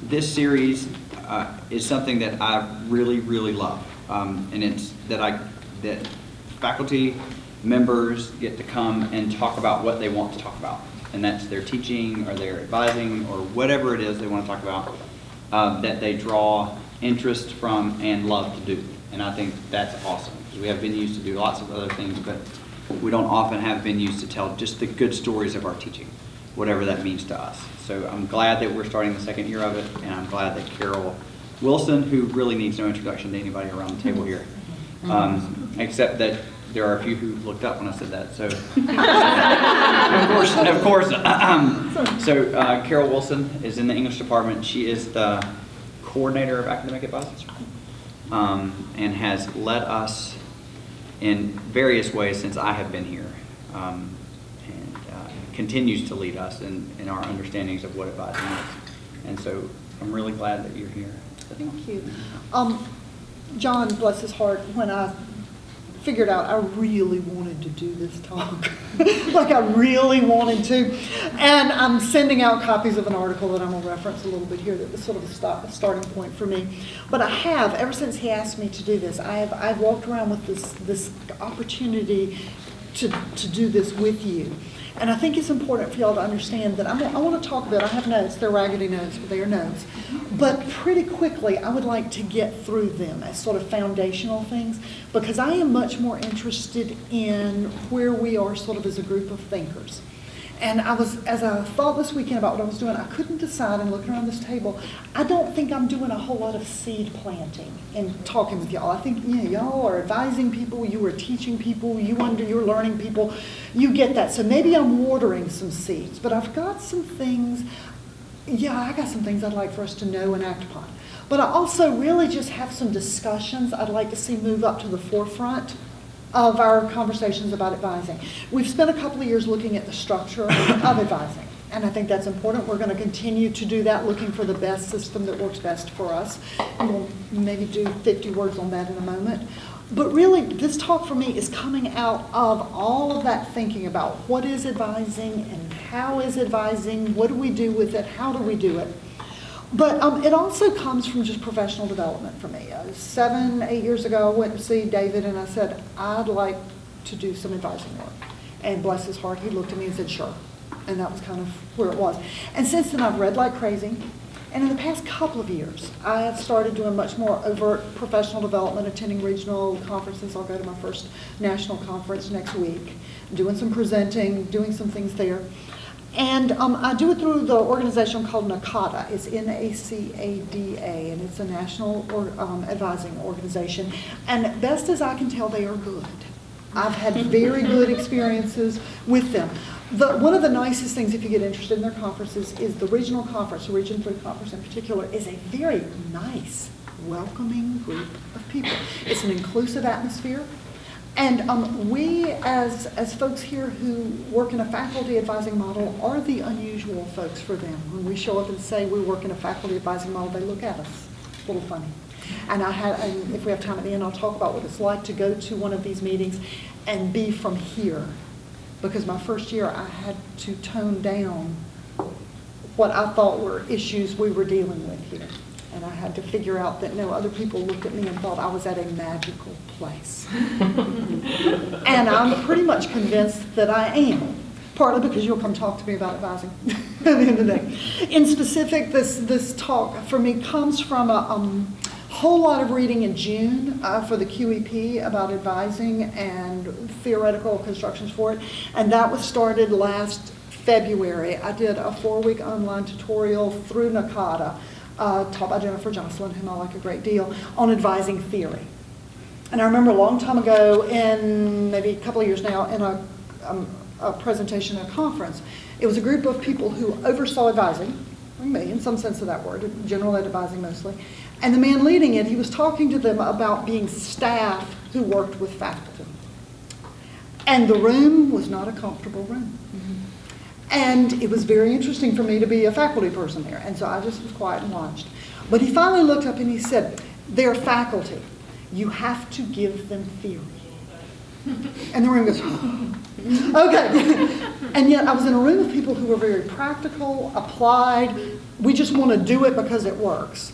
This series is something that I really, really love, and it's that faculty members get to come and talk about what they want to talk about, and that's their teaching or their advising or whatever it is they want to talk about, that they draw interest from and love to do. And I think that's awesome, because we have venues to do lots of other things, but we don't often have venues to tell just the good stories of our teaching, whatever that means to us. So I'm glad that we're starting the second year of it, and I'm glad that Carol Wilson, who really needs no introduction to anybody around the table here, except that there are a few who looked up when I said that. So, of course. So Carol Wilson is in the English department. She is the coordinator of academic advisors, and has led us in various ways since I have been here, and continues to lead us in our understandings of what advising is. And so I'm really glad that you're here. Thank you. John, bless his heart, when I figured out I really wanted to do this talk, like I really wanted to, and I'm sending out copies of an article that I'm going to reference a little bit here that was sort of a starting point for me. But I have, ever since he asked me to do this, I've walked around with this opportunity to do this with you. And I think it's important for y'all to understand that I want to talk about, I have notes, they're raggedy notes, but they are notes. But pretty quickly, I would like to get through them as sort of foundational things, because I am much more interested in where we are sort of as a group of thinkers. And as I thought this weekend about what I was doing, I couldn't decide, and looking around this table, I don't think I'm doing a whole lot of seed planting and talking with y'all. I think, y'all are advising people, you are teaching people, you're learning people, you get that. So maybe I'm watering some seeds, but I've got some things, I got some things I'd like for us to know and act upon. But I also really just have some discussions I'd like to see move up to the forefront of our conversations about advising. We've spent a couple of years looking at the structure of advising, and I think that's important. We're going to continue to do that, looking for the best system that works best for us. And we'll maybe do 50 words on that in a moment. But really, this talk for me is coming out of all of that thinking about what is advising and how is advising, what do we do with it, how do we do it. But it also comes from just professional development for me. 7-8 years ago, I went to see David and I said, I'd like to do some advising work. And bless his heart, he looked at me and said, sure. And that was kind of where it was. And since then, I've read like crazy. And in the past couple of years, I have started doing much more overt professional development, attending regional conferences. I'll go to my first national conference next week, doing some presenting, doing some things there. And I do it through the organization called NACADA. It's NACADA, and it's a national advising organization. And best as I can tell, they are good. I've had very good experiences with them. One of the nicest things, if you get interested in their conferences, is the regional conference, the Region 3 conference in particular, is a very nice, welcoming group of people. It's an inclusive atmosphere. And we, as folks here who work in a faculty advising model, are the unusual folks for them. When we show up and say we work in a faculty advising model, they look at us a little funny. And and if we have time at the end, I'll talk about what it's like to go to one of these meetings and be from here. Because my first year, I had to tone down what I thought were issues we were dealing with here. And I had to figure out that no, other people looked at me and thought I was at a magical place. And I'm pretty much convinced that I am, partly because you'll come talk to me about advising at the end of the day. In specific, this talk for me comes from a whole lot of reading in June for the QEP about advising and theoretical constructions for it. And that was started last February. I did a 4-week online tutorial through NACADA, taught by Jennifer Jocelyn, whom I like a great deal, on advising theory. And I remember a long time ago, in maybe a couple of years now, in a presentation at a conference, it was a group of people who oversaw advising, me in some sense of that word, general ed advising mostly, and the man leading it, he was talking to them about being staff who worked with faculty. And the room was not a comfortable room. And it was very interesting for me to be a faculty person there. And so I just was quiet and watched. But he finally looked up and he said, they're faculty. You have to give them theory. And the room goes, okay. And yet I was in a room of people who were very practical, applied. We just want to do it because it works.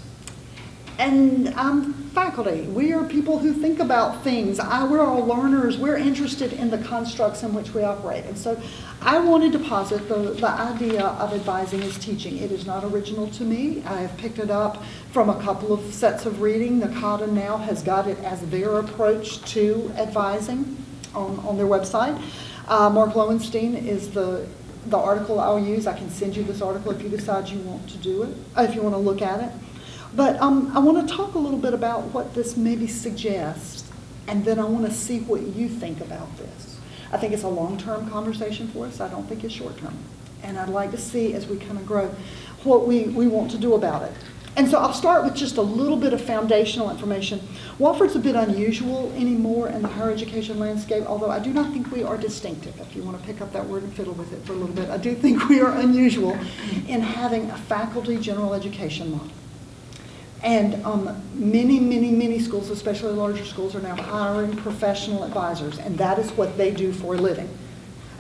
And I'm faculty. We are people who think about things. We're all learners. We're interested in the constructs in which we operate. And so I wanted to posit the idea of advising as teaching. It is not original to me. I have picked it up from a couple of sets of reading. NACADA now has got it as their approach to advising on their website. Mark Lowenstein is the article I'll use. I can send you this article if you decide you want to do it, if you want to look at it. But I want to talk a little bit about what this maybe suggests, and then I want to see what you think about this. I think it's a long-term conversation for us. I don't think it's short-term. And I'd like to see, as we kind of grow, what we want to do about it. And so I'll start with just a little bit of foundational information. Wofford's a bit unusual anymore in the higher education landscape, although I do not think we are distinctive. If you want to pick up that word and fiddle with it for a little bit, I do think we are unusual in having a faculty general education model. And many schools, especially larger schools, are now hiring professional advisors, and that is what they do for a living.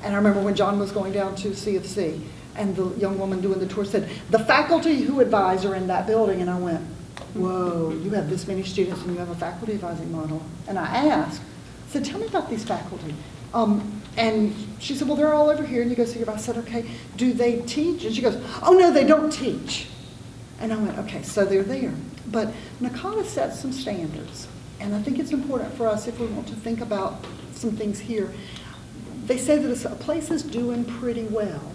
And I remember when John was going down to CFC, and the young woman doing the tour said, the faculty who advise are in that building. And I went, whoa, you have this many students and you have a faculty advising model. And I asked, I said, tell me about these faculty. And she said, well, they're all over here. And you go see your boss. I said, okay, do they teach? And she goes, oh, no, they don't teach. And I went, okay, so they're there. But NACADA sets some standards. And I think it's important for us if we want to think about some things here. They say that a place is doing pretty well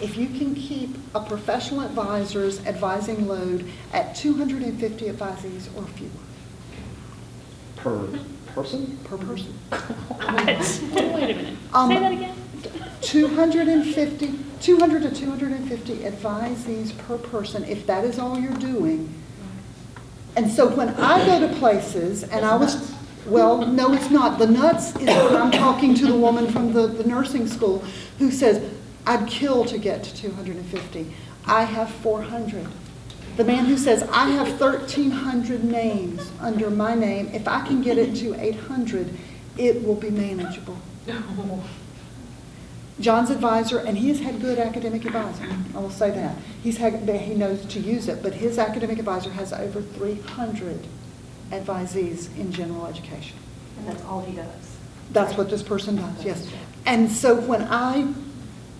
if you can keep a professional advisor's advising load at 250 advisees or fewer. Per person? Per person. What? Wait a minute. Say that again. 200 to 250 advisees per person, if that is all you're doing. And so when I go to places, and I was, well, no, it's not. The nuts is when I'm talking to the woman from the nursing school who says, I'd kill to get to 250. I have 400. The man who says, I have 1,300 names under my name. If I can get it to 800, it will be manageable. John's advisor, and he has had good academic advising, I will say that. He knows to use it, but his academic advisor has over 300 advisees in general education. And that's all he does. That's what this person does, yes. And so when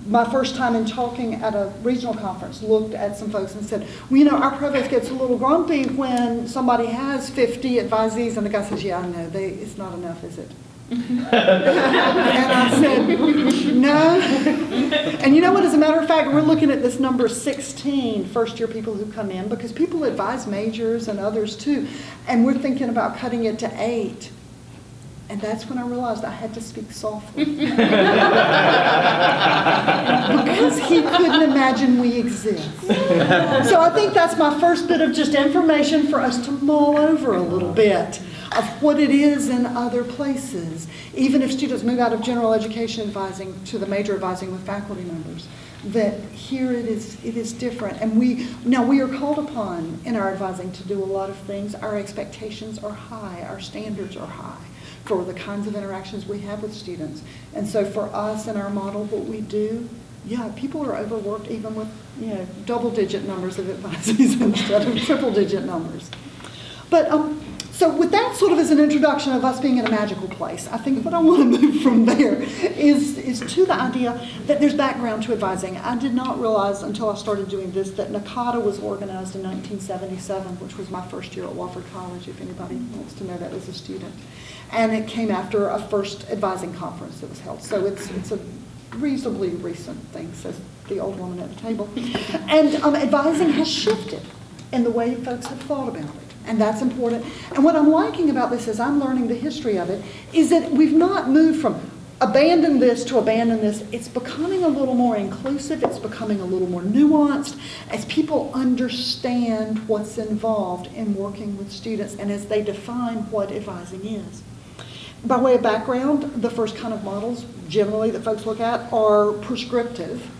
my first time in talking at a regional conference, looked at some folks and said, well, you know, our provost gets a little grumpy when somebody has 50 advisees, and the guy says, yeah, I know, it's not enough, is it? And I said, no. And you know what, as a matter of fact, we're looking at this number 16 first-year people who come in, because people advise majors and others too, and we're thinking about cutting it to 8. And that's when I realized I had to speak softly. Because he couldn't imagine we exist. So I think that's my first bit of just information for us to mull over a little bit of what it is in other places. Even if students move out of general education advising to the major advising with faculty members, that here it is different. And we are called upon in our advising to do a lot of things. Our expectations are high. Our standards are high for the kinds of interactions we have with students. And so for us in our model, what we do, yeah, people are overworked even with, double-digit numbers of advisees instead of triple-digit numbers. But so with that sort of as an introduction of us being in a magical place, I think what I want to move from there is to the idea that there's background to advising. I did not realize until I started doing this that NACADA was organized in 1977, which was my first year at Wofford College, if anybody wants to know that as a student. And it came after a first advising conference that was held. So it's a reasonably recent thing, says the old woman at the table. And advising has shifted in the way folks have thought about it. And that's important. And what I'm liking about this as I'm learning the history of it is that we've not moved from abandon this to abandon this. It's becoming a little more inclusive. It's becoming a little more nuanced as people understand what's involved in working with students and as they define what advising is. By way of background, the first kind of models generally that folks look at are prescriptive.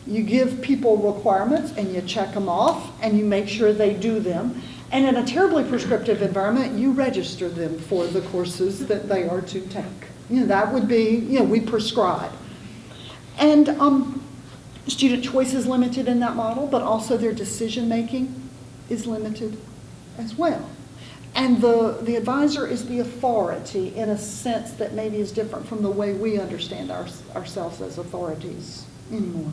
You give people requirements and you check them off and you make sure they do them. And in a terribly prescriptive environment, you register them for the courses that they are to take. That would be, we prescribe. And student choice is limited in that model, but also their decision-making is limited as well. And the advisor is the authority in a sense that maybe is different from the way we understand ourselves as authorities anymore.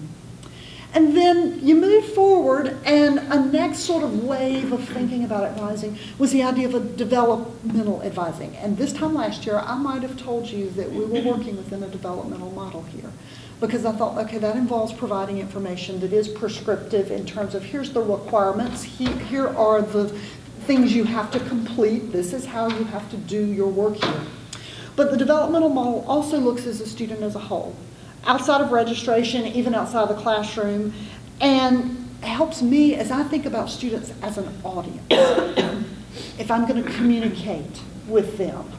And then you move forward, and a next sort of wave of thinking about advising was the idea of a developmental advising. And this time last year, I might have told you that we were working within a developmental model here, because I thought, okay, that involves providing information that is prescriptive in terms of here's the requirements, here are the things you have to complete, this is how you have to do your work here. But the developmental model also looks at the student as a whole, outside of registration, even outside of the classroom, and helps me as I think about students as an audience. If I'm going to communicate with them,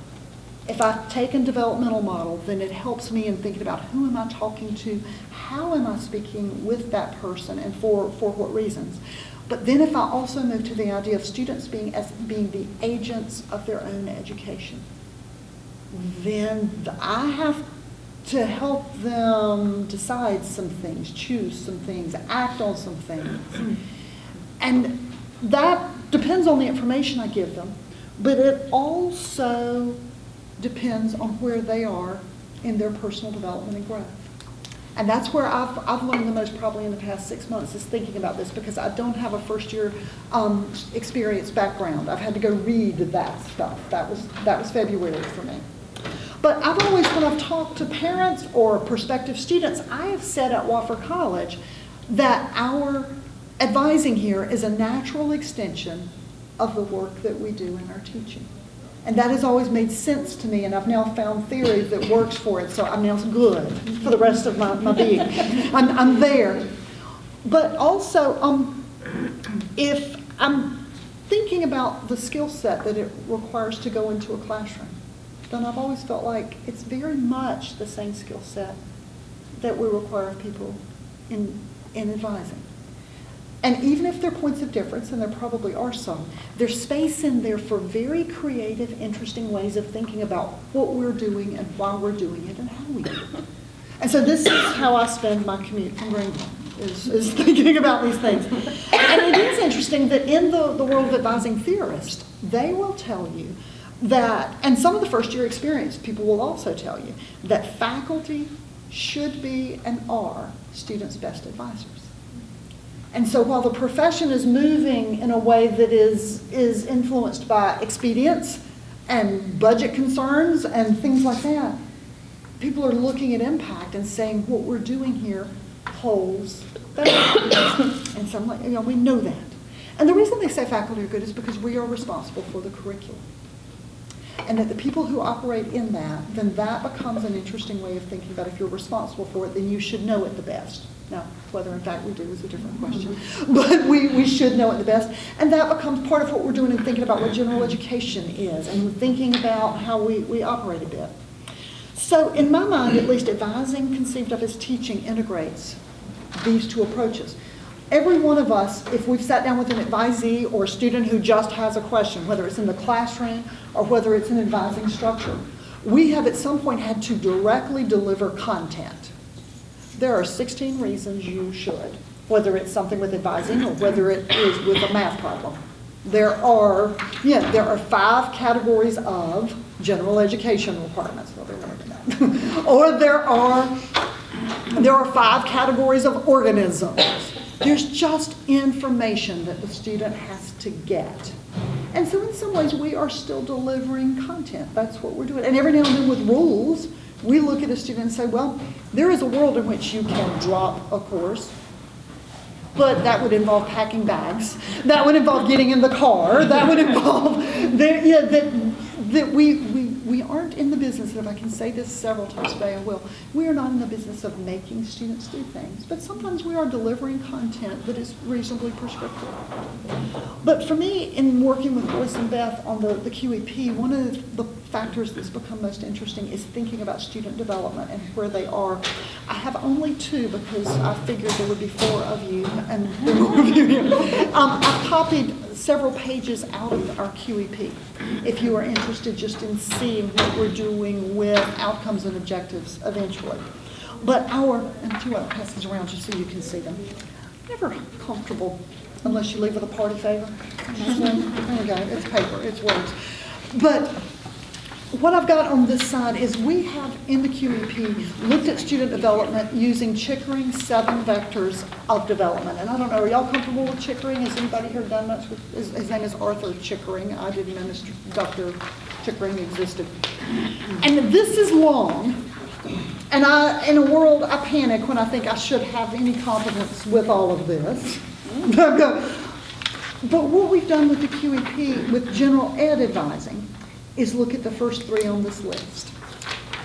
if I've taken developmental model, then it helps me in thinking about who am I talking to, how am I speaking with that person, and for what reasons. But then if I also move to the idea of students being the agents of their own education, then I have to help them decide some things, choose some things, act on some things. And that depends on the information I give them, but it also depends on where they are in their personal development and growth. And that's where I've learned the most probably in the past 6 months, is thinking about this, because I don't have a first year experience background. I've had to go read that stuff. That was February for me. But I've always, when I've talked to parents or prospective students, I have said at Wofford College that our advising here is a natural extension of the work that we do in our teaching. And that has always made sense to me, and I've now found theory that works for it, so I'm now good for the rest of my being. I'm there. But also, if I'm thinking about the skill set that it requires to go into a classroom, then I've always felt like it's very much the same skill set that we require of people in advising. And even if there are points of difference, and there probably are some, there's space in there for very creative, interesting ways of thinking about what we're doing and why we're doing it and how we do it. And so this is how I spend my commute from Greenville, is thinking about these things. And it is interesting that in the world of advising theorists, they will tell you that, and some of the first year experience people will also tell you, that faculty should be and are students' best advisors. And so while the profession is moving in a way that is influenced by expedience and budget concerns and things like that, people are looking at impact and saying what we're doing here holds value. And so I'm like, we know that. And the reason they say faculty are good is because we are responsible for the curriculum. And that the people who operate in that, then that becomes an interesting way of thinking about if you're responsible for it, then you should know it the best. Now, whether in fact we do is a different question. But we should know it the best. And that becomes part of what we're doing in thinking about what general education is and thinking about how we operate a bit. So in my mind, at least, advising conceived of as teaching integrates these two approaches. Every one of us, if we've sat down with an advisee or a student who just has a question, whether it's in the classroom or whether it's an advising structure, we have at some point had to directly deliver content. There are 16 reasons you should, whether it's something with advising or whether it is with a math problem. There are 5 categories of general education requirements. Well, they're more than that. Or there are 5 categories of organisms. There's just information that the student has to get. And so in some ways, we are still delivering content. That's what we're doing. And every now and then with rules, we look at a student and say, well, there is a world in which you can drop a course, but that would involve packing bags. That would involve getting in the car. That would involve that we aren't in the business, and if I can say this several times today, I will. We are not in the business of making students do things, but sometimes we are delivering content that is reasonably prescriptive. But for me, in working with Joyce and Beth on the QEP, one of the factors that's become most interesting is thinking about student development and where they are. I have only 2 because I figured there would be 4 of you and more of you here. I've copied several pages out of our QEP if you are interested just in seeing what we're doing with outcomes and objectives eventually. But and do you want to pass these around just so you can see them? Never comfortable unless you leave with a party favor. So, there we go, it's paper, it's words. But what I've got on this side is we have in the QEP looked at student development using Chickering's 7 vectors of development. And I don't know, are y'all comfortable with Chickering? Has anybody here done much with, his name is Arthur Chickering. I didn't know Mr. Dr. Chickering existed. And this is long. And in a world, I panic when I think I should have any competence with all of this. But what we've done with the QEP, with general ed advising, is look at the first 3 on this list.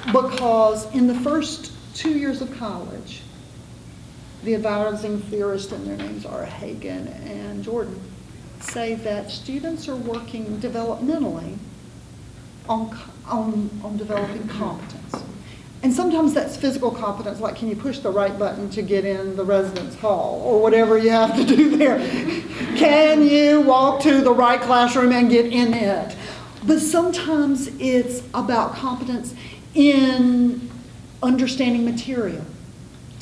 Because in the first 2 years of college, the advising theorists, and their names are Hagen and Jordan, say that students are working developmentally on developing competence. And sometimes that's physical competence, like can you push the right button to get in the residence hall, or whatever you have to do there. Can you walk to the right classroom and get in it? But sometimes it's about competence in understanding material,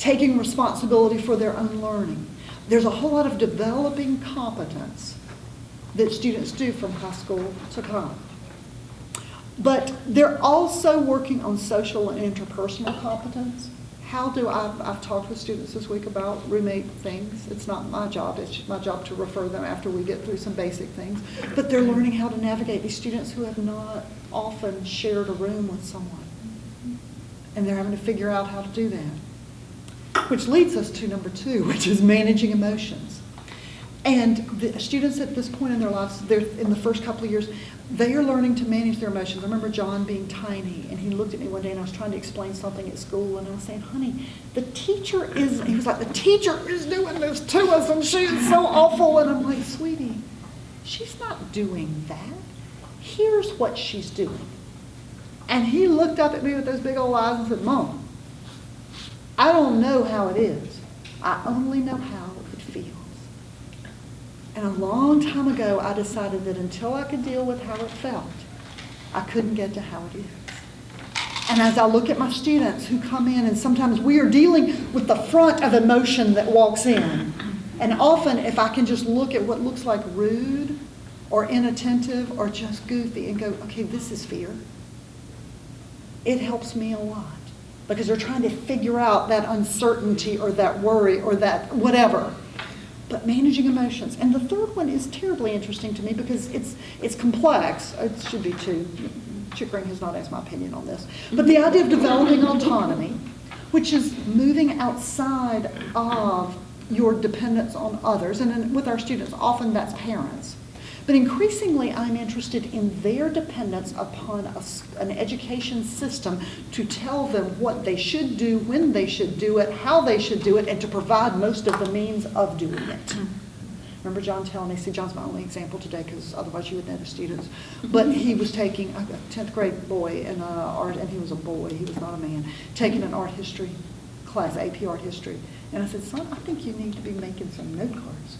taking responsibility for their own learning. There's a whole lot of developing competence that students do from high school to college. But they're also working on social and interpersonal competence. I've talked with students this week about roommate things. It's not my job, it's my job to refer them after we get through some basic things. But they're learning how to navigate, these students who have not often shared a room with someone. And they're having to figure out how to do that. Which leads us to number 2, which is managing emotions. And the students at this point in their lives, they're in the first couple of years, they are learning to manage their emotions. I remember John being tiny, and he looked at me one day, and I was trying to explain something at school, and I was saying, honey, he was like, the teacher is doing this to us, and she is so awful. And I'm like, sweetie, she's not doing that. Here's what she's doing. And he looked up at me with those big old eyes and said, Mom, I don't know how it is. I only know how it feels. And a long time ago, I decided that until I could deal with how it felt, I couldn't get to how it is. And as I look at my students who come in, and sometimes we are dealing with the front of emotion that walks in. And often, if I can just look at what looks like rude or inattentive or just goofy and go, okay, this is fear, it helps me a lot. Because they're trying to figure out that uncertainty or that worry or that whatever. But managing emotions. And the third one is terribly interesting to me because it's complex. It should be too. Chickering has not asked my opinion on this. But the idea of developing autonomy, which is moving outside of your dependence on others. And with our students, often that's parents. But increasingly, I'm interested in their dependence upon an education system to tell them what they should do, when they should do it, how they should do it, and to provide most of the means of doing it. Remember John telling me, see, John's my only example today because otherwise you would know the students. But he was taking a 10th grade boy in art, and he was a boy, he was not a man, taking an art history class, AP art history. And I said, son, I think you need to be making some note cards.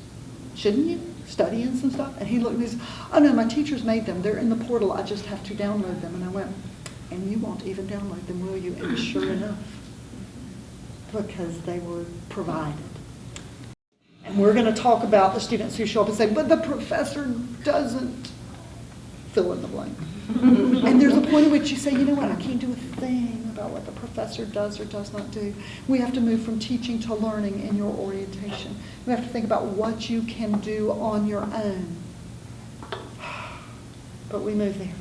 Shouldn't you? Studying some stuff? And he looked at me and said, oh no, my teachers made them. They're in the portal. I just have to download them. And I went, and you won't even download them, will you? And sure enough, because they were provided. And we're going to talk about the students who show up and say, but the professor doesn't fill in the blank. And there's a point at which you say, you know what, I can't do a thing about what the professor does or does not do. We have to move from teaching to learning in your orientation. We have to think about what you can do on your own. But we move there.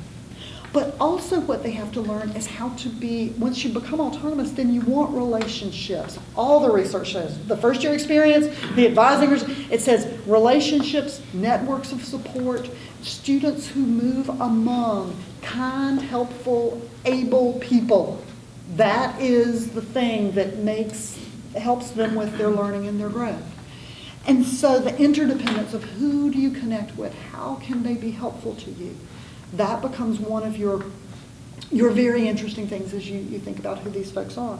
But also what they have to learn is how to be, once you become autonomous, then you want relationships. All the research says, the first year experience, the advising, it says relationships, networks of support, students who move among kind, helpful, able people. That is the thing that helps them with their learning and their growth. And so the interdependence of who do you connect with, how can they be helpful to you? That becomes one of your very interesting things as you think about who these folks are.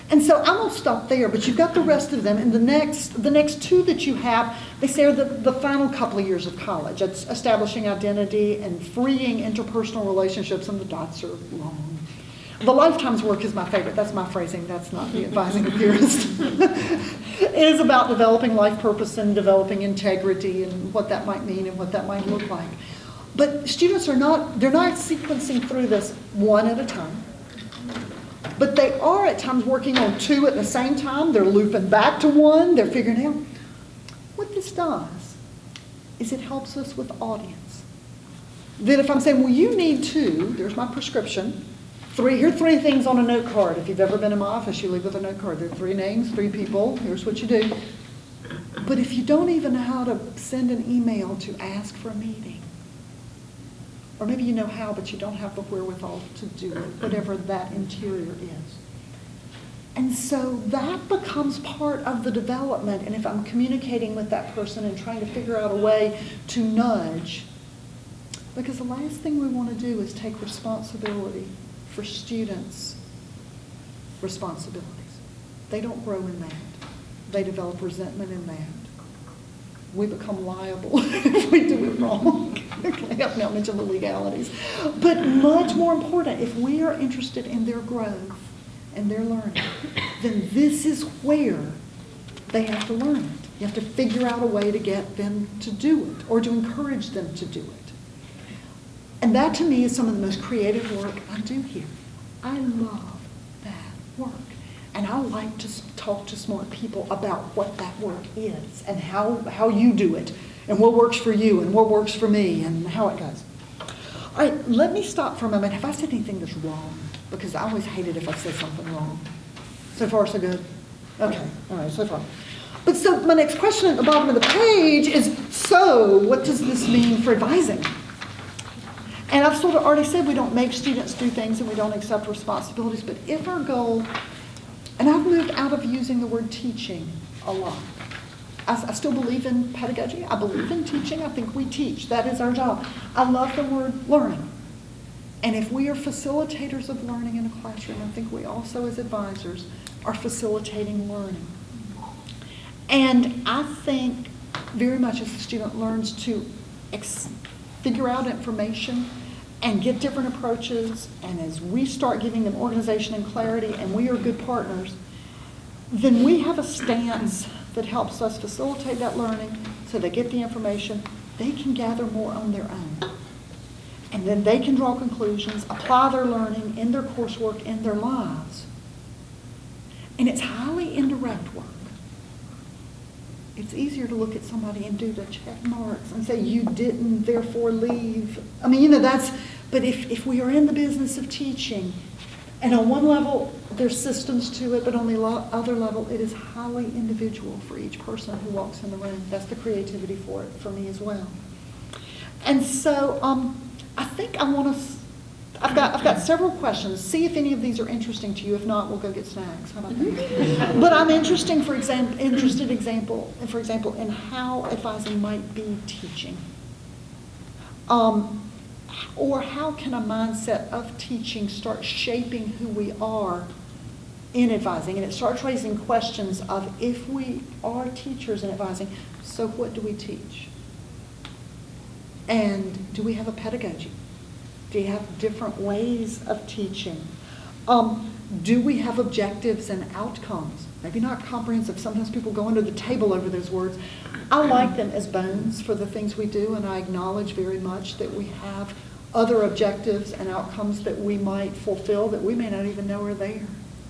And so I'm gonna stop there, but you've got the rest of them, and the next two that you have, they say are the final couple of years of college. It's establishing identity and freeing interpersonal relationships, and the dots are long. The lifetime's work is my favorite. That's my phrasing. That's not the advising of theorist. It is about developing life purpose and developing integrity and what that might mean and what that might look like. But students they're not sequencing through this one at a time. But they are at times working on two at the same time. They're looping back to one. They're figuring out. What this does is it helps us with audience. Then if I'm saying, well, you need to, there's my prescription. Here are 3 things on a note card. If you've ever been in my office, you leave with a note card. There are 3 names, 3 people. Here's what you do. But if you don't even know how to send an email to ask for a meeting, or maybe you know how, but you don't have the wherewithal to do it, whatever that interior is. And so that becomes part of the development. And if I'm communicating with that person and trying to figure out a way to nudge, because the last thing we want to do is take responsibility for students' responsibilities. They don't grow in that. They develop resentment in that. We become liable if we do it wrong. Okay, I've now mentioned the legalities. But much more important, if we are interested in their growth and their learning, then this is where they have to learn it. You have to figure out a way to get them to do it or to encourage them to do it. And that to me is some of the most creative work I do here. I love that work. And I like to talk to smart people about what that work is and how you do it and what works for you and what works for me and how it goes. All right, let me stop for a moment. Have I said anything that's wrong? Because I always hate it if I say something wrong. So far, so good? Okay, all right, so far. But so my next question at the bottom of the page is, so what does this mean for advising? And I've sort of already said we don't make students do things and we don't accept responsibilities, but if our goal, and I've moved out of using the word teaching a lot. I still believe in pedagogy. I believe in teaching. I think we teach. That is our job. I love the word learning. And if we are facilitators of learning in a classroom, I think we also as advisors are facilitating learning. And I think very much as the student learns to figure out information and get different approaches, and as we start giving them organization and clarity and we are good partners, then we have a stance that helps us facilitate that learning so they get the information, they can gather more on their own. And then they can draw conclusions, apply their learning in their coursework, in their lives. And it's highly indirect work. It's easier to look at somebody and do the check marks and say, you didn't, therefore leave. I mean, but if we are in the business of teaching, and on one level, there's systems to it, but on the other level, it is highly individual for each person who walks in the room. That's the creativity for it, for me as well. And so I think I've got several questions. See if any of these are interesting to you. If not, we'll go get snacks. How about that? But I'm interested, for example, in how advising might be teaching. Or how can a mindset of teaching start shaping who we are in advising? And it starts raising questions of, if we are teachers in advising, so what do we teach? And do we have a pedagogy? Do you have different ways of teaching? Do we have objectives and outcomes? Maybe not comprehensive. Sometimes people go under the table over those words. I like them as bones for the things we do, and I acknowledge very much that we have other objectives and outcomes that we might fulfill that we may not even know are there.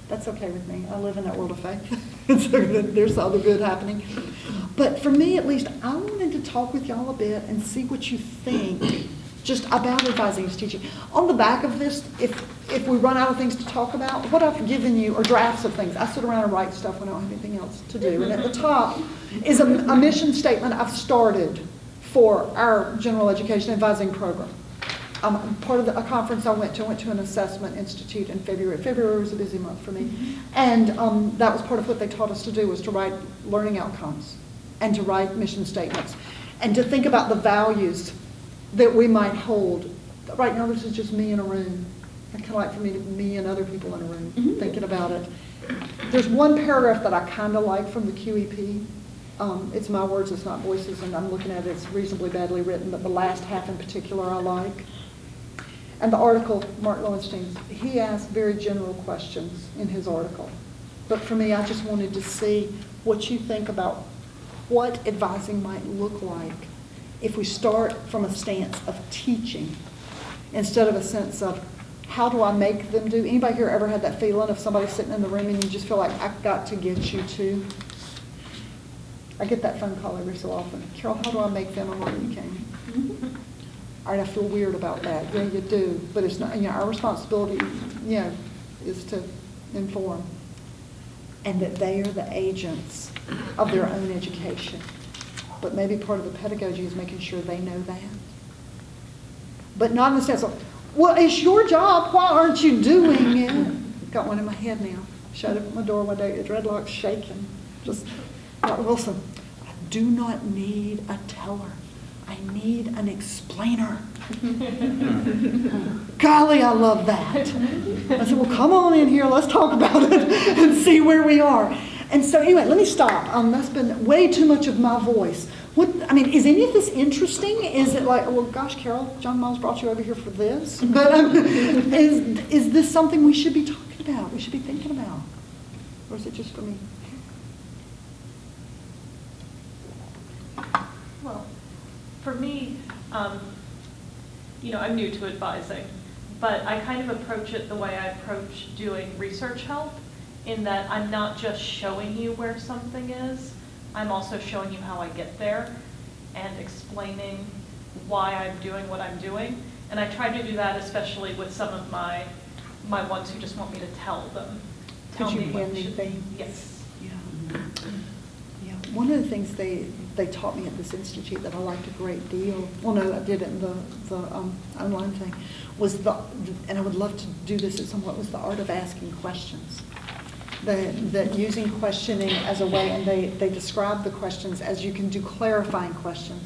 That's okay with me. I live in that world of faith. So there's other good happening. But for me, at least, I wanted to talk with y'all a bit and see what you think just about advising as teaching. On the back of this, if we run out of things to talk about, what I've given you are drafts of things. I sit around and write stuff when I don't have anything else to do. And at the top is a mission statement I've started for our general education advising program. Part of a conference I went to an assessment institute in February. February was a busy month for me. And that was part of what they taught us to do, was to write learning outcomes and to write mission statements and to think about the values that we might hold. Right now, this is just me in a room. I kind of like for me and other people in a room thinking about it. There's one paragraph that I kind of like from the QEP. It's my words, it's not Boyce's, and I'm looking at it, it's reasonably badly written, but the last half in particular I like. And the article, Mark Lowenstein, he asked very general questions in his article. But for me, I just wanted to see what you think about what advising might look like if we start from a stance of teaching instead of a sense of how do I make them do. Anybody here ever had that feeling of somebody sitting in the room and you just feel like, I've got to get you to? I get that phone call every so often. Carol, how do I make them American? All right, I feel weird about that. Yeah, you do. But it's not, our responsibility, is to inform. And that they are the agents of their own education. But maybe part of the pedagogy is making sure they know that. But not in the sense of, well, it's your job, why aren't you doing it? Got one in my head now. Showed up at my door one day, the dreadlocks shaking. Just, Dr. Wilson, I do not need a teller. I need an explainer. Golly, I love that. I said, well, come on in here, let's talk about it and see where we are. And so anyway, let me stop. That's been way too much of my voice. Is any of this interesting? Is it like, well, gosh, Carol, John Miles brought you over here for this? But is this something we should be talking about, we should be thinking about? Or is it just for me? Well, for me, I'm new to advising, but I kind of approach it the way I approach doing research help, in that I'm not just showing you where something is, I'm also showing you how I get there and explaining why I'm doing what I'm doing. And I try to do that especially with some of my ones who just want me to tell them. Did you what hand me should- things? Yes. Yeah. One of the things they taught me at this institute that I liked a great deal, well, no, I did it in the online thing, was and I would love to do this at some point, was the art of asking questions. That using questioning as a way, and they describe the questions as you can do clarifying questions.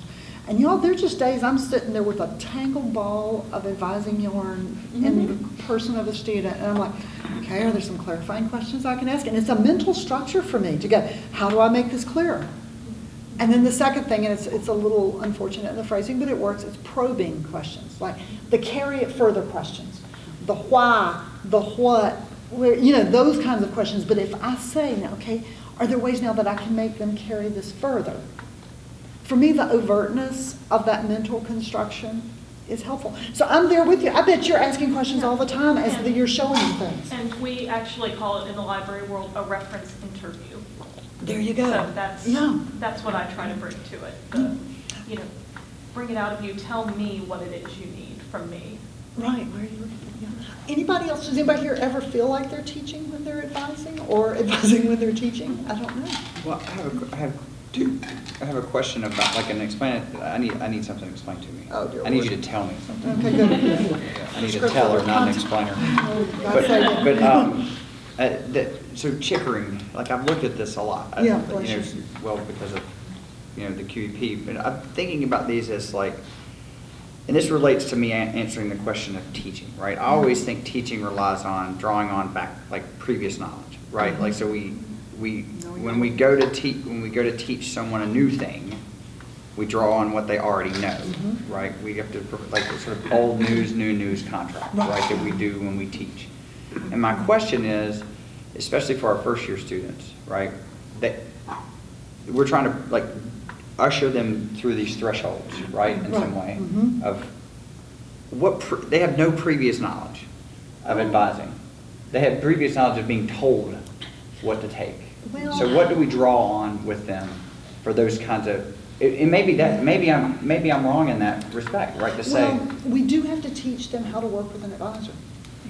And y'all, there are just days I'm sitting there with a tangled ball of advising yarn in the person of a student, and I'm like, okay, are there some clarifying questions I can ask? And it's a mental structure for me to go, how do I make this clearer? And then the second thing, and it's a little unfortunate in the phrasing, but it works, it's probing questions, like the carry it further questions, the why, the what, where, those kinds of questions. But if I say, now, okay, are there ways now that I can make them carry this further? For me, the overtness of that mental construction is helpful. So I'm there with you. I bet you're asking questions all the time as you're showing them things. And we actually call it in the library world a reference interview. There you go. So that's what I try to bring to it. Bring it out of you. Tell me what it is you need from me. Right. Where are you looking? Yeah. Anybody else? Does anybody here ever feel like they're teaching when they're advising, or advising when they're teaching? I don't know. Well, I have a question about, like, I need something explained to me. Oh, dear I need Lord. you to tell me something. Okay, good. I need a teller, not an explainer. Oh, God save you. So Chickering, like, I've looked at this a lot. Yeah, bless you. Well, because of, the QEP, but I'm thinking about these as like, and this relates to me answering the question of teaching, right? I always think teaching relies on drawing on back, like, previous knowledge, right? Like, so when we go to teach someone a new thing, we draw on what they already know, right? We have to, like, sort of old news, new news contract, right, that we do when we teach. And my question is, especially for our first year students, right, that we're trying to, like, usher them through these thresholds, right, in some way, of they have no previous knowledge of advising. They have previous knowledge of being told what to take. Well, So what do we draw on with them for those kinds of, and maybe I'm wrong in that respect, right, to say. Well, we do have to teach them how to work with an advisor.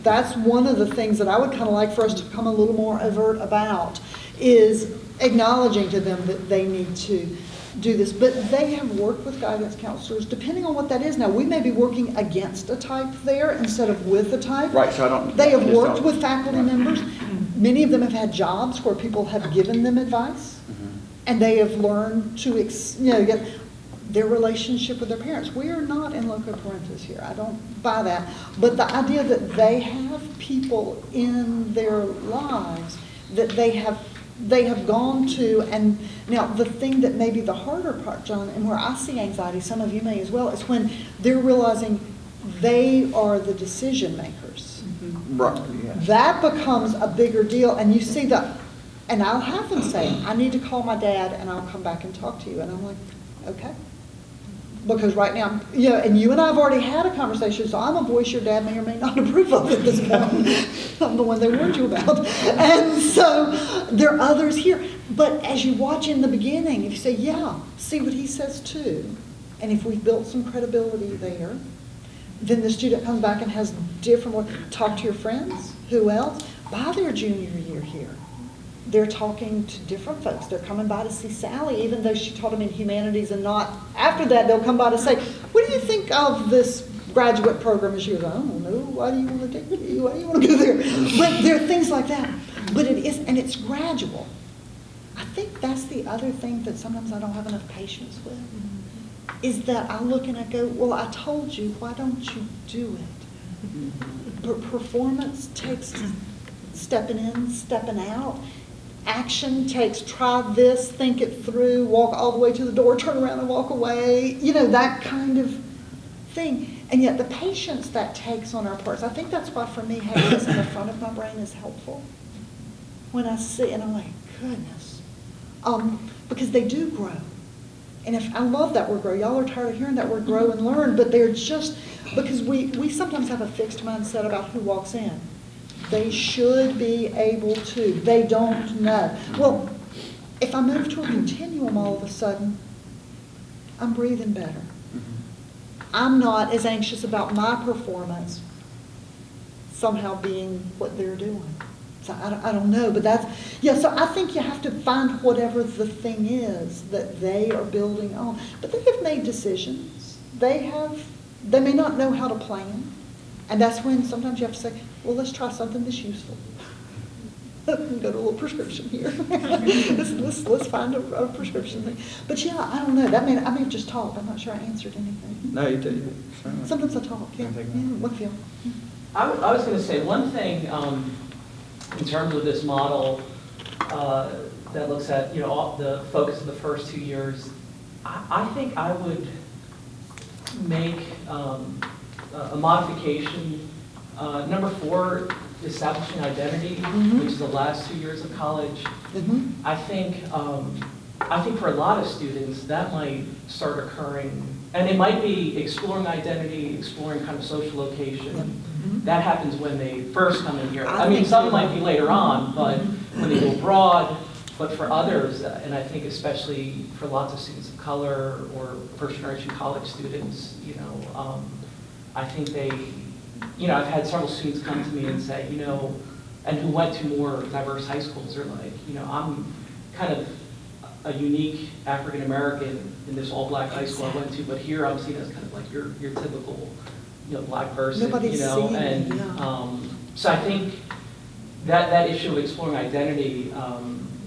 That's one of the things that I would kind of like for us to become a little more overt about, is acknowledging to them that they need to do this. But they have worked with guidance counselors, depending on what that is. Now, we may be working against a type there instead of with a type. Right, so I don't. They have I just worked don't- with faculty right. members. Many of them have had jobs where people have given them advice, and they have learned to, get their relationship with their parents. We are not in loco parentis here. I don't buy that. But the idea that they have people in their lives that they have gone to, and now the thing that may be the harder part, John, and where I see anxiety, some of you may as well, is when they're realizing they are the decision makers. Right. That becomes a bigger deal, and you see that, and I'll have them say, I need to call my dad and I'll come back and talk to you. And I'm like, okay. Because right now, and you and I have already had a conversation, so I'm a voice your dad may or may not approve of at this point. I'm the one they warned you about. And so there are others here. But as you watch in the beginning, if you say, yeah, see what he says too, and if we've built some credibility there, then the student comes back and has different, talk to your friends, who else? By their junior year here, they're talking to different folks. They're coming by to see Sally, even though she taught them in humanities and not. After that, they'll come by to say, what do you think of this graduate program? And she goes, I don't know. Why do you want to take me? Why do you want to go there? But there are things like that. But it is, and it's gradual. I think that's the other thing that sometimes I don't have enough patience with, is that I look and I go, well, I told you, why don't you do it? But performance takes stepping in, stepping out. Action takes try this, think it through, walk all the way to the door, turn around and walk away, that kind of thing. And yet the patience that takes on our parts, I think that's why for me having this in the front of my brain is helpful. When I see, and I'm like, goodness. Because they do grow. And if I love that word grow, y'all are tired of hearing that word grow and learn, but they're just, because we sometimes have a fixed mindset about who walks in. They should be able to. They don't know. Well, if I move to a continuum all of a sudden, I'm breathing better. I'm not as anxious about my performance somehow being what they're doing. So I don't know, but that's, so I think you have to find whatever the thing is that they are building on. But they have made decisions. They may not know how to plan. And that's when sometimes you have to say, well, let's try something that's useful. Go to a little prescription here. let's find a prescription thing. But I don't know. I may have just talked. I'm not sure I answered anything. No, you did. Sometimes I talk. Yeah. What feel? I was going to say one thing in terms of this model that looks at the focus of the first 2 years. I think I would make a modification. Number 4, establishing identity, which is the last 2 years of college. I think for a lot of students that might start occurring, and it might be exploring identity, exploring kind of social location. That happens when they first come in here. I mean, some might be later on, but when they go abroad. But for others, and I think especially for lots of students of color or first-generation college students, I think I've had several students come to me and say, and who went to more diverse high schools, are like, I'm kind of a unique African American in this all-black high school I went to, but here I'm seen as kind of like your typical, black person, Nobody's seen and it, so I think that issue of exploring identity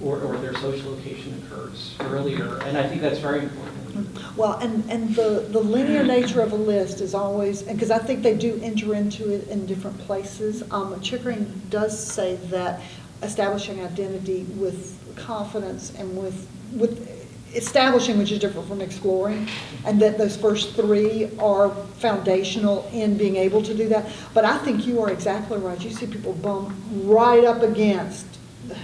or their social location occurs earlier, and I think that's very important. Well, and the linear nature of a list is always, because I think they do enter into it in different places. Chickering does say that establishing identity with confidence and with establishing, which is different from exploring, and that those first 3 are foundational in being able to do that. But I think you are exactly right. You see people bump right up against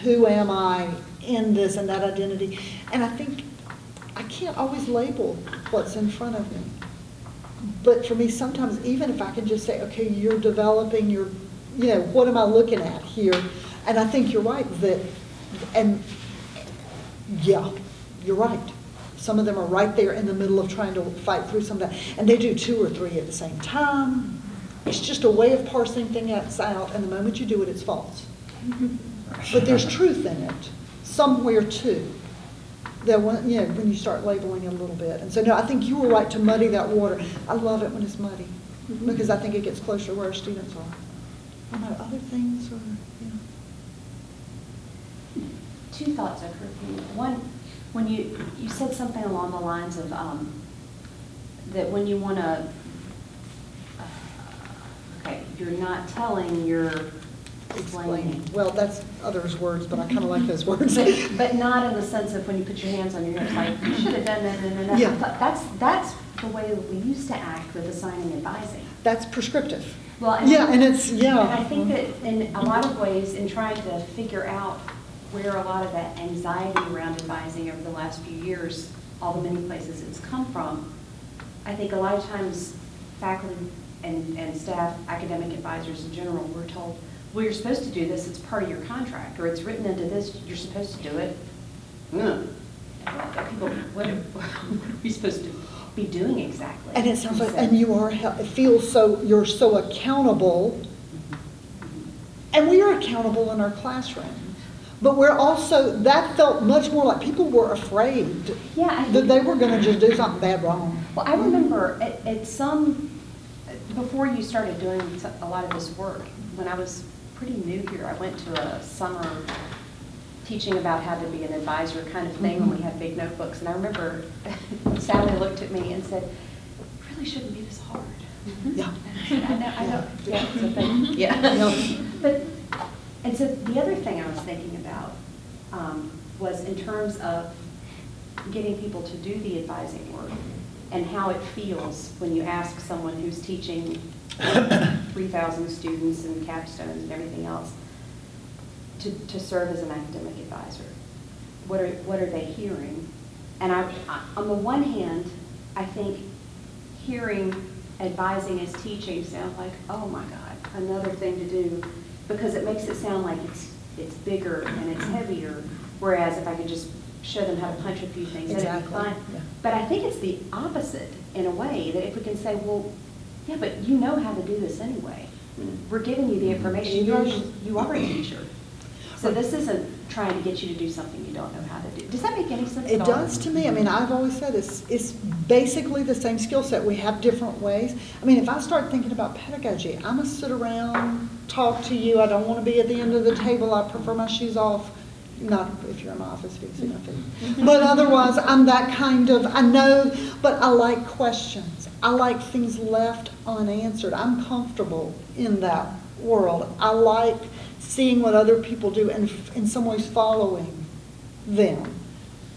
who am I in this and that identity. And I think I can't always label what's in front of me. But for me, sometimes, even if I can just say, okay, you're developing your, what am I looking at here? And I think you're right you're right. Some of them are right there in the middle of trying to fight through some of that. And they do 2 or 3 at the same time. It's just a way of parsing things out, and the moment you do it, it's false. But there's truth in it, somewhere too. That when you start labeling it a little bit. And so, no, I think you were right to muddy that water. I love it when it's muddy, because I think it gets closer to where our students are. I don't know, other things, or, 2 thoughts occurred to me. One, when you said something along the lines of that when you want to Okay, you're not telling, you're explaining. Well, that's others' words, but I kind of like those words. But not in the sense of when you put your hands on your hips, like, you should have done that. Yeah. That's the way that we used to act with assigning advising. That's prescriptive. Well, Yeah, and it's, yeah. And I think that in a lot of ways, in trying to figure out where a lot of that anxiety around advising over the last few years, all the many places it's come from, I think a lot of times faculty and staff, academic advisors in general, we're told, well, you're supposed to do this, it's part of your contract, or it's written into this, you're supposed to do it. People, what are we supposed to be doing exactly? And it sounds like, and you are, it feels so, you're so accountable. And we are accountable in our classroom. But we're also, that felt much more like people were afraid Yeah, I that think- they were going to just do something bad wrong. Well, I remember at some, before you started doing a lot of this work, when I was pretty new here, I went to a summer teaching about how to be an advisor kind of thing when we had big notebooks. And I remember Sally looked at me and said, it really shouldn't be this hard. Yeah. And I know, yeah, it's a thing. Yeah. But, and so the other thing I was thinking about was in terms of getting people to do the advising work and how it feels when you ask someone who's teaching 3,000 students and capstones and everything else to serve as an academic advisor. What are they hearing? And I, on the one hand, I think hearing advising as teaching sounds like, oh my God, another thing to do, because it makes it sound like it's bigger and it's heavier, whereas if I could just show them how to punch a few things, that'd be Exactly, fine. yeah. But I think it's the opposite in a way, that if we can say, well, yeah, but you know how to do this anyway. We're giving you the information, you are a teacher. So this isn't trying to get you to do something you don't know how to do. Does that make any sense It at all? does to me. I mean, I've always said it's basically the same skill set. We have different ways. I mean, if I start thinking about pedagogy, I'm going to sit around, talk to you. I don't want to be at the end of the table. I prefer my shoes off. Not if you're in my office, if you see my feet. But otherwise, I'm that kind of, I know, but I like questions. I like things left unanswered. I'm comfortable in that world. I like seeing what other people do and in some ways following them.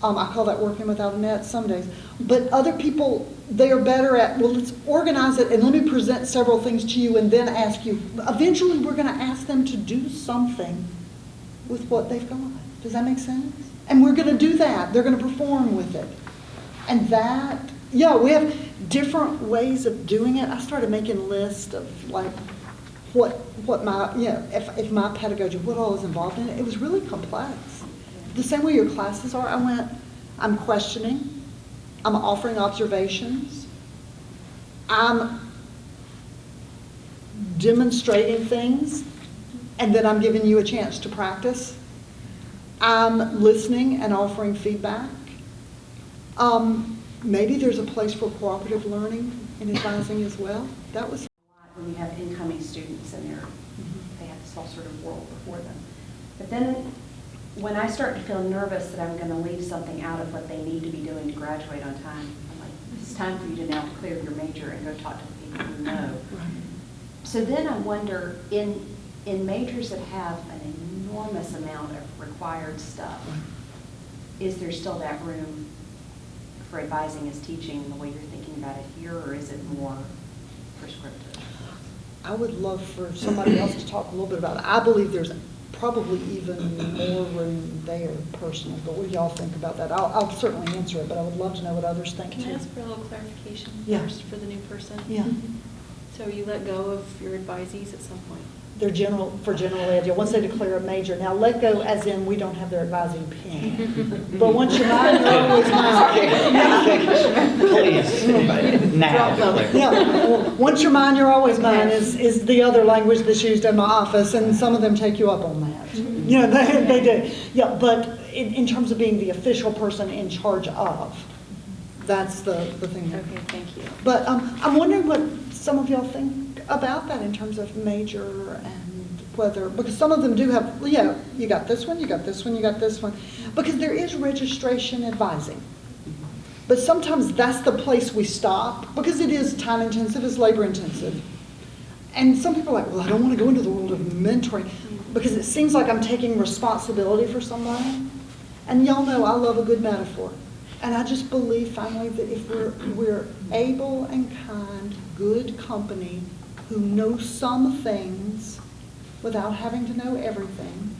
I call that working without a net some days. But other people, they are better at, well, let's organize it and let me present several things to you and then ask you. Eventually, we're going to ask them to do something with what they've got. Does that make sense? And we're going to do that. They're going to perform with it. And that, yeah, we have different ways of doing it. I started making lists of like what my, you know, if my pedagogy, what all is involved in it. It was really complex. The same way your classes are, I'm questioning, I'm offering observations, I'm demonstrating things, and then I'm giving you a chance to practice. I'm listening and offering feedback. Maybe there's a place for cooperative learning and advising as well. That was When you have incoming students and they have this whole sort of world before them. But then when I start to feel nervous that I'm going to leave something out of what they need to be doing to graduate on time, I'm like, it's time for you to now clear your major and go talk to the people who know. So then I wonder, in majors that have an enormous amount of required stuff, is there still that room for advising as teaching the way you're thinking about it here, or is it more prescriptive? I would love for somebody else to talk a little bit about it. I believe there's probably even more room there personally, but what do y'all think about that? I'll certainly answer it, but I would love to know what others think Can I too. ask for a little clarification Yeah. first for the new person? Yeah. So you let go of your advisees at some point? They're for general ed, once they declare a major. Now, let go as in we don't have their advising pen. But once you're mine, you're always mine. Please, now. Yeah, well, once you're mine, you're always mine is the other language that's used in my office, and some of them take you up on that. Yeah, they do. Yeah, but in terms of being the official person in charge of, that's the thing. Okay, thank you. But I'm wondering what some of y'all think about that in terms of major and whether, because some of them do have, yeah, you got this one, you got this one, you got this one. Because there is registration advising. But sometimes that's the place we stop because it is time intensive, it's labor intensive. And some people are like, well, I don't want to go into the world of mentoring because it seems like I'm taking responsibility for somebody. And y'all know I love a good metaphor. And I just believe finally that if we're able and kind, good company who know some things without having to know everything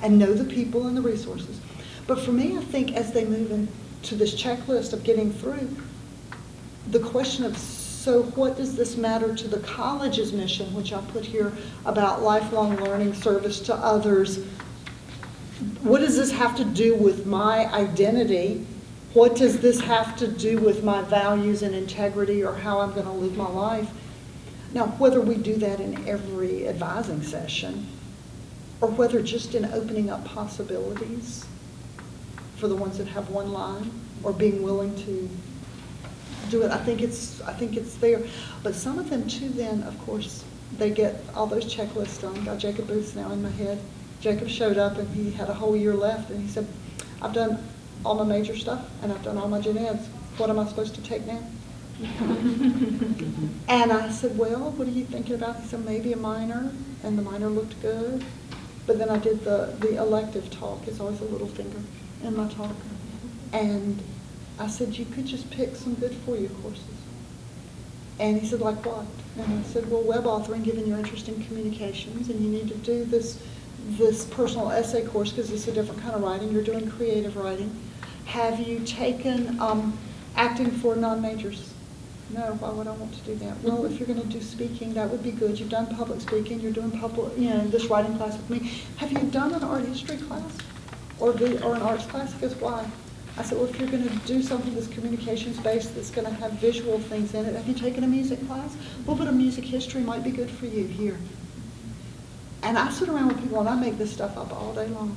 and know the people and the resources. But for me, I think as they move into this checklist of getting through, the question of, so what does this matter to the college's mission, which I put here about lifelong learning, service to others? What does this have to do with my identity? What does this have to do with my values and integrity or how I'm going to live my life? Now, whether we do that in every advising session or whether just in opening up possibilities for the ones that have one line or being willing to do it, I think it's there. But some of them too then, of course, they get all those checklists done. Got Jacob Booth's now in my head. Jacob showed up and he had a whole year left and he said, I've done all my major stuff and I've done all my gen eds. What am I supposed to take now? And I said, well, what are you thinking about? He said, maybe a minor, and the minor looked good. But then I did the elective talk. It's always a little finger in my talk. And I said, you could just pick some good for you courses. And he said, like what? And I said, well, web authoring, given your interest in communications, and you need to do this personal essay course because it's a different kind of writing. You're doing creative writing. Have you taken acting for non-majors? No, why would I want to do that? Well, if you're going to do speaking, that would be good. You've done public speaking. You're doing this writing class with me. Have you done an art history class or an arts class? Because why? I said, well, if you're going to do something that's communications-based, that's going to have visual things in it, have you taken a music class? A little bit of music history might be good for you here. And I sit around with people and I make this stuff up all day long.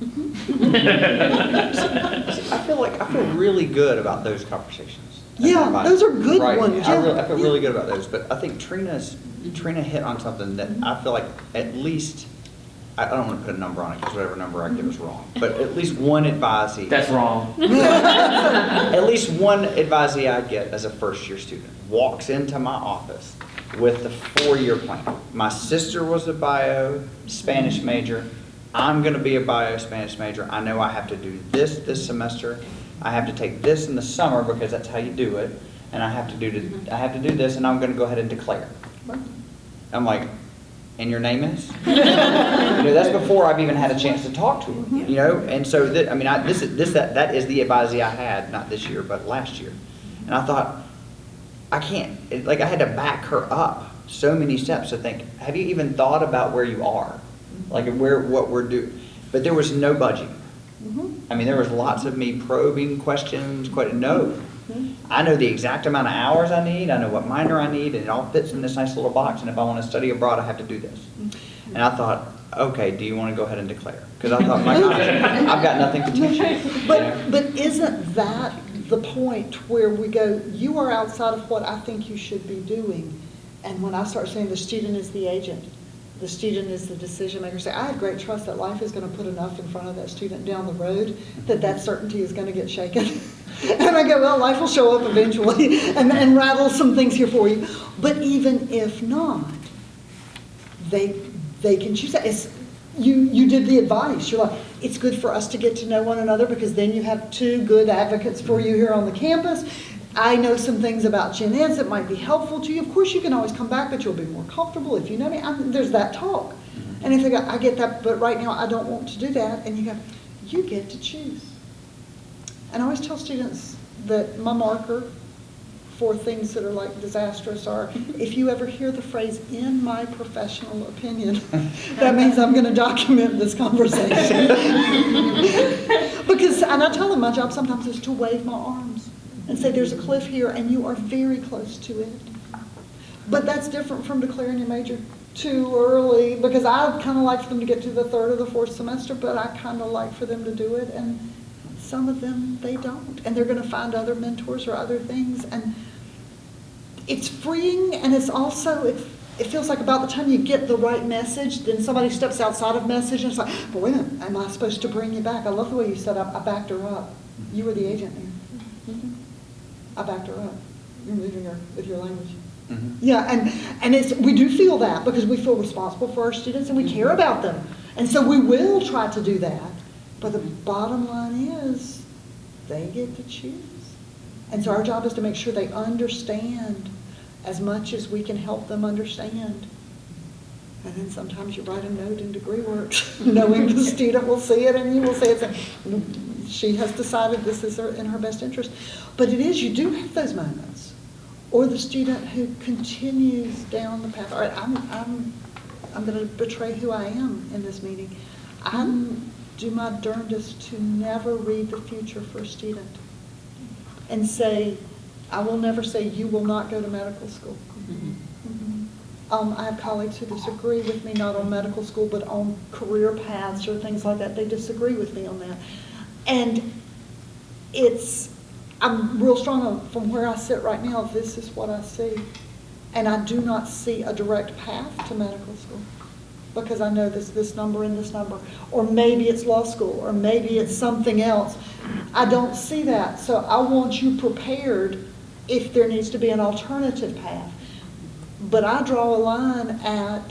I feel really good about those conversations. Yeah, those are good right. ones. I feel really good about those. But I think Trina hit on something that I feel like at least, I don't want to put a number on it because whatever number I give is wrong. But at least one advisee. That's wrong. At least one advisee I get as a first year student walks into my office with the 4-year plan. My sister was a bio Spanish major. I'm going to be a bio Spanish major. I know I have to do this semester. I have to take this in the summer because that's how you do it. And I have to do this, and I'm going to go ahead and declare. I'm like, and your name is? That's before I've even had a chance to talk to her. And so that is the advisee I had, not this year, but last year. And I thought, I can't, I had to back her up so many steps to think, have you even thought about where you are? What we're doing. But there was no budging. I mean, there was lots of me probing questions. No. I know the exact amount of hours I need. I know what minor I need, and it all fits in this nice little box. And if I want to study abroad, I have to do this. And I thought, okay, do you want to go ahead and declare? Because I thought, my gosh, I've got nothing to teach you. But isn't that the point where we go, you are outside of what I think you should be doing? And when I start saying the student is the agent, the student is the decision maker, say, I have great trust that life is going to put enough in front of that student down the road that certainty is going to get shaken. And I go, well, life will show up eventually and rattle some things here for you. But even if not, they can choose that. You did the advice. You're like, it's good for us to get to know one another because then you have 2 good advocates for you here on the campus. I know some things about gen eds that might be helpful to you. Of course, you can always come back, but you'll be more comfortable if you know me. There's that talk. And if they go, I get that, but right now I don't want to do that. And you go, you get to choose. And I always tell students that my marker for things that are like disastrous are, if you ever hear the phrase, in my professional opinion, that means I'm going to document this conversation. Because, and I tell them my job sometimes is to wave my arms and say there's a cliff here and you are very close to it. But that's different from declaring your major too early, because I kind of like for them to get to the 3rd or the 4th semester, but I kind of like for them to do it, and some of them they don't, and they're going to find other mentors or other things, and it's freeing, and it's also, it feels like about the time you get the right message, then somebody steps outside of message, and it's like, but wait a minute, am I supposed to bring you back? I love the way you said I backed her up. You were the agent there. I backed her up. You're moving her with your language. Mhm. Yeah, and we do feel that because we feel responsible for our students and we care about them. And so we will try to do that. But the bottom line is, they get to choose. And so our job is to make sure they understand as much as we can help them understand. And then sometimes you write a note in DegreeWorks, knowing the student will see it and you will see it. And she has decided this is in her best interest. But it is, you do have those moments. Or the student who continues down the path. All right, I'm going to betray who I am in this meeting. I do my darndest to never read the future for a student and say, I will never say you will not go to medical school. I have colleagues who disagree with me, not on medical school, but on career paths or things like that. They disagree with me on that. And I'm real strong on, from where I sit right now, this is what I see. And I do not see a direct path to medical school because I know this number and this number. Or maybe it's law school, or maybe it's something else. I don't see that. So I want you prepared if there needs to be an alternative path. But I draw a line at,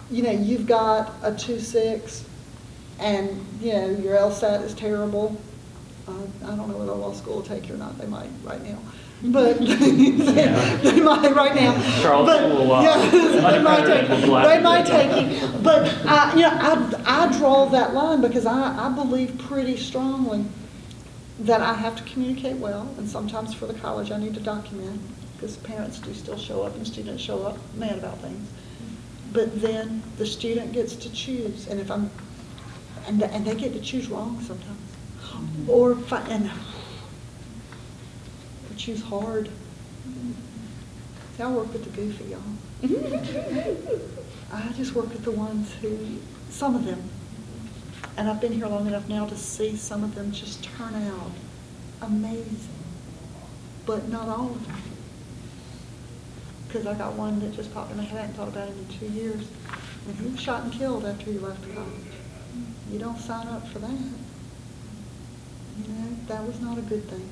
you've got a 2.6 and, your LSAT is terrible. I don't know whether law school will take you or not. They might right now. But they might right now. Charleston will, they might take you. But, I draw that line because I believe pretty strongly that I have to communicate well. And sometimes for the college I need to document, because parents do still show up and students show up mad about things. But then the student gets to choose, and and they get to choose wrong sometimes, or choose hard. See, I work with the goofy, y'all. I just work with the ones who, some of them, and I've been here long enough now to see some of them just turn out amazing, but not all of them. Because I got one that just popped in my head. I hadn't thought about him in 2 years. And he was shot and killed after he left college. You don't sign up for that. That was not a good thing.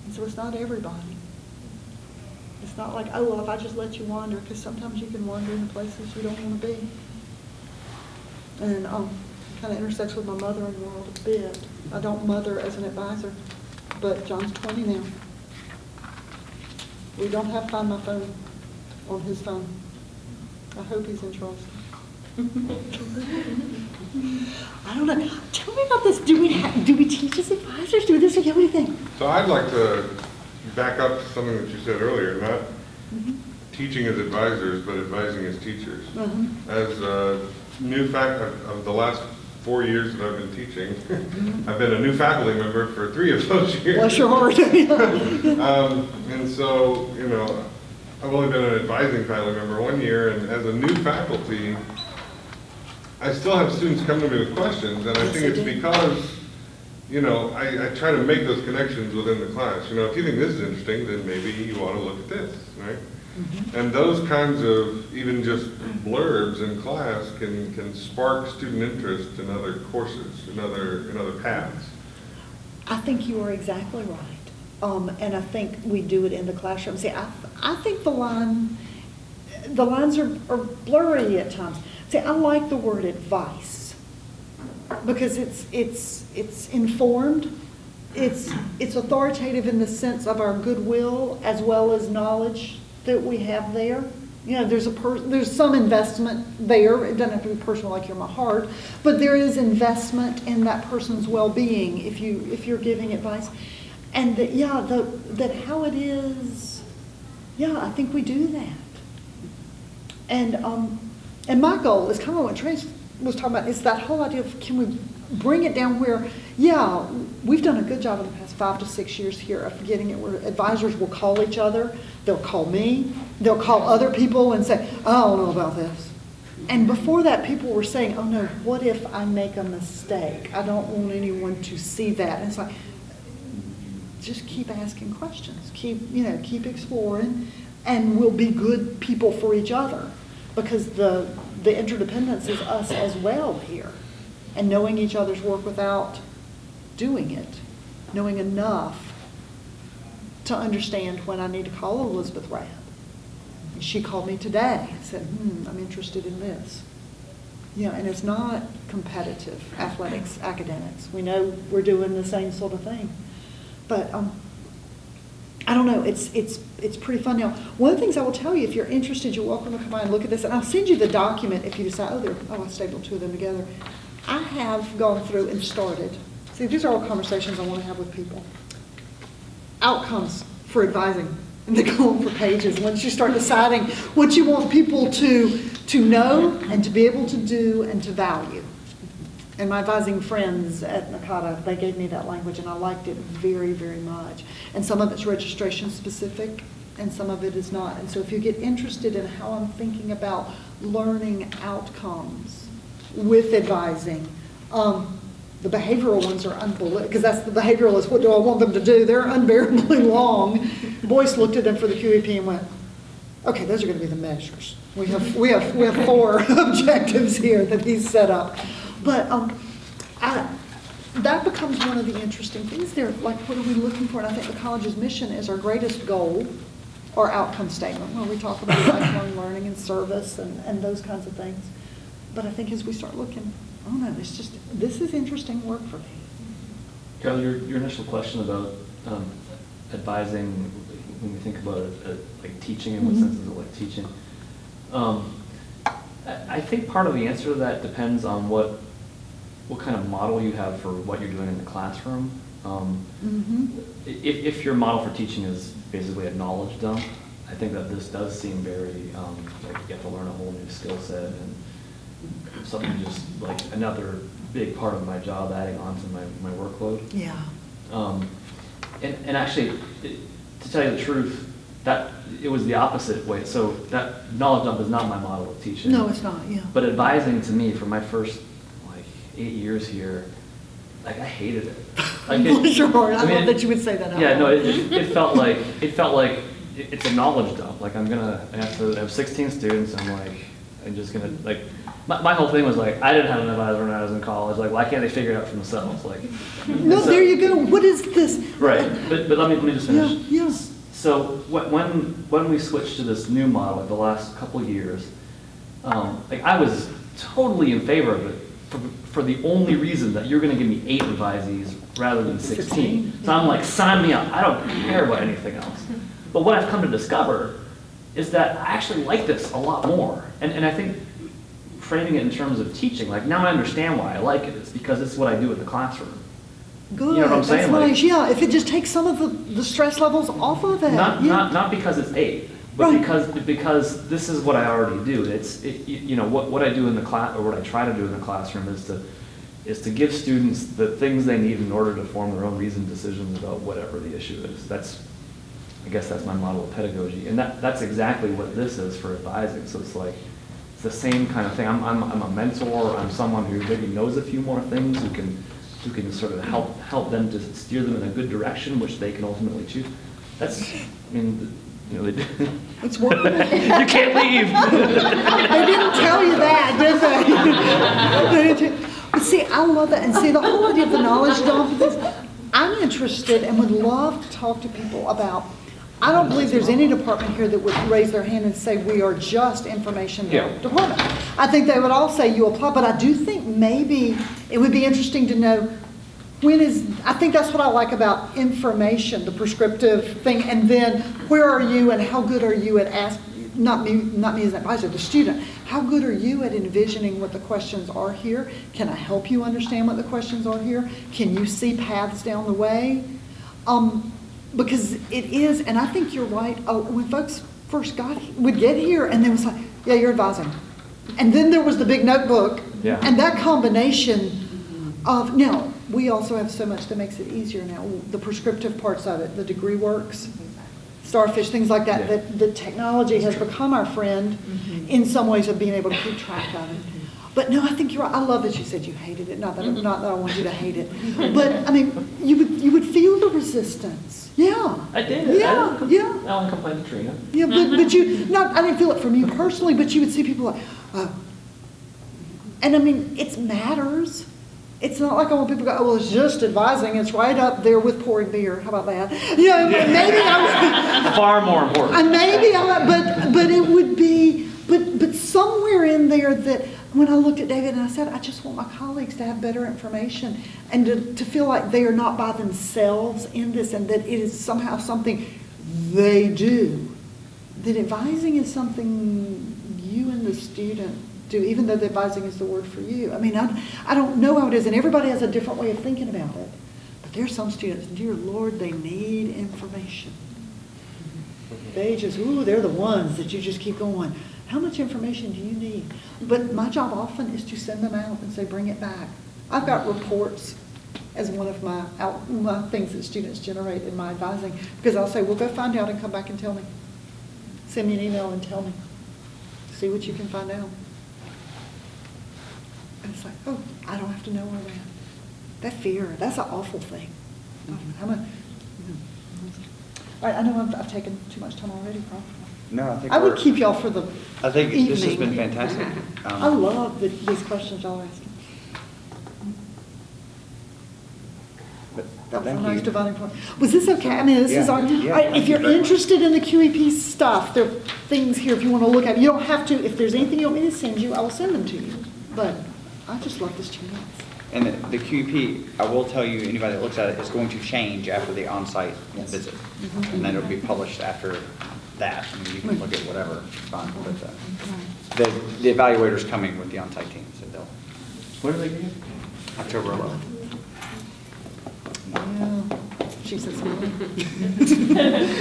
And so it's not everybody. It's not like, oh, well, if I just let you wander, because sometimes you can wander into places you don't want to be. And kind of intersects with my mothering world a bit. I don't mother as an advisor, but John's 20 now. We don't have Find My Phone on his phone. I hope he's in Charleston. I don't know. Tell me about this. Do we teach as advisors? Do this again? What do you think? So I'd like to back up to something that you said earlier, not teaching as advisors, but advising as teachers. As a new of the last 4 years that I've been teaching, I've been a new faculty member for 3 of those years. Bless your heart. And so, I've only been an advising faculty member 1 year, and as a new faculty, I still have students come to me with questions, and I think it's because, I try to make those connections within the class. If you think this is interesting, then maybe you ought to look at this, right? And those kinds of even just blurbs in class can spark student interest in other courses, in other paths. I think you are exactly right. And I think we do it in the classroom. See, I think the lines are blurry at times. See, I like the word advice because it's informed. It's authoritative in the sense of our goodwill as well as knowledge that we have there. There's some investment there. It doesn't have to be personal like you're my heart, but there is investment in that person's well-being if you're giving advice. And that how it is, I think we do that. And my goal is kind of what Trace was talking about, is that whole idea of can we bring it down where, we've done a good job in the past 5 to 6 years here of getting it where advisors will call each other, they'll call me, they'll call other people and say, I don't know about this. And before that, people were saying, oh no, what if I make a mistake? I don't want anyone to see that. And it's like, just keep asking questions, keep exploring, and we'll be good people for each other because the interdependence is us as well here. And knowing each other's work without doing it, knowing enough to understand when I need to call Elizabeth Rabb And she called me today and said, I'm interested in this. You know, and it's not competitive, athletics, academics. We know we're doing the same sort of thing. But I don't know, it's pretty fun. Now, one of the things I will tell you, if you're interested, you're welcome to come by and look at this. And I'll send you the document if you decide, I stapled two of them together. I have gone through and started. See, these are all conversations I want to have with people. Outcomes for advising. And they go on for pages. Once you start deciding what you want people to know and to be able to do and to value. And my advising friends at NACADA, they gave me that language, and I liked it very, very much. And some of it's registration specific, and some of it is not. And so if you get interested in how I'm thinking about learning outcomes with advising, the behavioral ones are unbelievable, because that's the behavioralist. What do I want them to do? They're unbearably long. Boyce looked at them for the QEP and went, okay, those are going to be the measures. We have 4 objectives here that he's set up. But that becomes one of the interesting things there. Like, what are we looking for? And I think the college's mission is our greatest goal, or outcome statement, where we talk about lifelong learning and service and those kinds of things. But I think as we start looking, I don't know, this is interesting work for me. Carol, your initial question about advising, when we think about it, like teaching, in what sense is it like teaching? I think part of the answer to that depends on what kind of model you have for what you're doing in the classroom. If your model for teaching is basically a knowledge dump, I think that this does seem very, like you have to learn a whole new skill set, and something just like another big part of my job adding on to my workload. Yeah. And actually, to tell you the truth, that it was the opposite way. So that knowledge dump is not my model of teaching. No, it's not, yeah. But advising, to me, for my first 8 years here, like, I hated it. Like, Bless your heart. I love that you would say that out Yeah, loud. no, it felt like it's a knowledge dump. Like, I have 16 students. I'm just gonna, like, my whole thing was like, I didn't have an advisor when I was in college. Like, why can't they figure it out for themselves? Like, No, so, there you go. What is this? right. But let me just finish. Yeah. So when we switched to this new model, like the last couple of years, like, I was totally in favor of it for the only reason that you're going to give me 8 advisees rather than 16. So I'm like, sign me up. I don't care about anything else. But what I've come to discover is that I actually like this a lot more. And I think framing it in terms of teaching, like, now I understand why I like it. It's because it's what I do in the classroom. Good. You know what I'm saying? That's Like, nice. Yeah, if it just takes some of the stress levels off of it. Not because it's 8, but Right. because this is what I already do. You know, what I do in the class, or what I try to do in the classroom, is to give students the things they need in order to form their own reasoned decisions about whatever the issue is. I guess that's my model of pedagogy, and that's exactly what this is for advising. So it's like, it's the same kind of thing. I'm a mentor. I'm someone who maybe knows a few more things, who can sort of help them to steer them in a good direction, which they can ultimately choose. You know, It's workable. you can't leave. They didn't tell you that, did they? But see, I love that. And see, the whole idea of the knowledge dump, I'm interested and would love to talk to people about, I don't believe there's any department here that would raise their hand and say, we are just information department. I think they would all say you apply, but I do think maybe it would be interesting to know I think that's what I like about information, the prescriptive thing, and then where are you and how good are you at not me as an advisor, the student, how good are you at envisioning what the questions are here? Can I help you understand what the questions are here? Can you see paths down the way? Because it is, and I think you're right, when folks first would get here and they was like, yeah, you're advising. And then there was the big notebook, and that combination of, now, we also have so much that makes it easier now. The prescriptive parts of it, the degree works, Starfish, things like that, that the technology has become our friend in some ways of being able to keep track of it. But no, I think you're right. I love that you said you hated it. Not that I want you to hate it. But I mean, you would feel the resistance. Yeah. I did. Yeah. I won't complain to Trina. Yeah, but I didn't feel it from you personally, but you would see people like, oh. And I mean, it matters. it's not like I want people to go, oh, well, it's just advising, it's right up there with pouring beer, how about that? You know, maybe I, Far more important. but it would be, but somewhere in there that, when I looked at David and I said, I just want my colleagues to have better information and to feel like they are not by themselves in this and that it is somehow something they do. That advising is something you and the student do, even though the advising is the word for you. I mean, I don't know how it is, and everybody has a different way of thinking about it. But there's some students, dear Lord, they need information. They just, they're the ones that you just keep going, how much information do you need? But my job often is to send them out and say, bring it back. I've got reports as one of my things that students generate in my advising, because I'll say, well, go find out and come back and tell me. Send me an email and tell me. See what you can find out. And it's like, oh, I don't have to know where I'm at. That fear, that's an awful thing. All right, I know I've taken too much time already, probably. No, I think I would we're- keep y'all for the I think this has evening. been fantastic. I love these questions y'all are asking. But That was a thank nice you. dividing point. Was this okay? I mean, this is Yeah, our, yeah, all right, thank if you you're very much. interested in the QEP stuff, there are things here if you want to look at. You don't have to, if there's anything you want me to send you, I will send them to you. But I just love this chance. And the QEP, I will tell you, anybody that looks at it, is going to change after the on-site Yes. visit. And then it'll be published after that. I mean, you can look at whatever, it's fine. But the evaluator's coming with the on-site team, so they'll, What are they getting? October 11th. Yeah, she says.